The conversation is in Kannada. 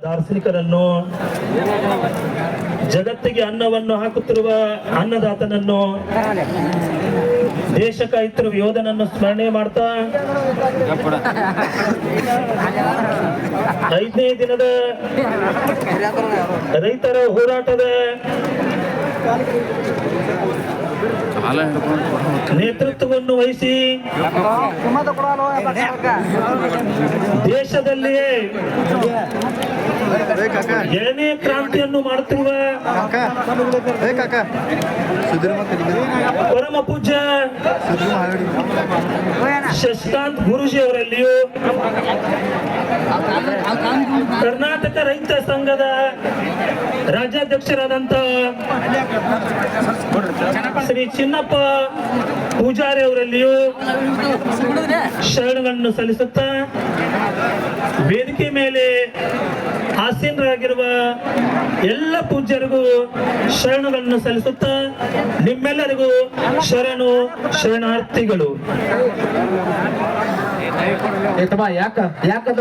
ದಾರ್ಶನಿಕರನ್ನು, ಜಗತ್ತಿಗೆ ಅನ್ನವನ್ನು ಹಾಕುತ್ತಿರುವ ಅನ್ನದಾತನನ್ನು, ದೇಶ ಕಾಯುತ್ತಿರುವ ಯೋಧನನ್ನು ಸ್ಮರಣೆ ಮಾಡ್ತಾ 5ನೇ ದಿನದ ರೈತರ ಹೋರಾಟದ ನೇತೃತ್ವವನ್ನು ವಹಿಸಿ ದೇಶದಲ್ಲಿಯೇ 7ನೇ ಕ್ರಾಂತಿಯನ್ನು ಮಾಡುತ್ತಿರುವ ಪರಮ ಪೂಜ್ಯ ಶಶಿಕಾಂತ್ ಗುರೂಜಿ ಅವರಲ್ಲಿಯೂ, ಕರ್ನಾಟಕ ರೈತ ಸಂಘದ ರಾಜ್ಯಾಧ್ಯಕ್ಷರಾದಂತ ಶ್ರೀ ಚಿನ್ನಪ್ಪ ಪೂಜಾರಿ ಅವರಲ್ಲಿಯೂ ಶರಣಗಳನ್ನು ಸಲ್ಲಿಸುತ್ತಾ, ವೇದಿಕೆ ಮೇಲೆ ಆಸೀನರಾಗಿರುವ ಎಲ್ಲ ಪೂಜ್ಯರಿಗೂ ಶರಣಗಳನ್ನು ಸಲ್ಲಿಸುತ್ತಾ, ನಿಮ್ಮೆಲ್ಲರಿಗೂ ಶರಣಾರ್ಥಿಗಳು. ಯಾಕಂತ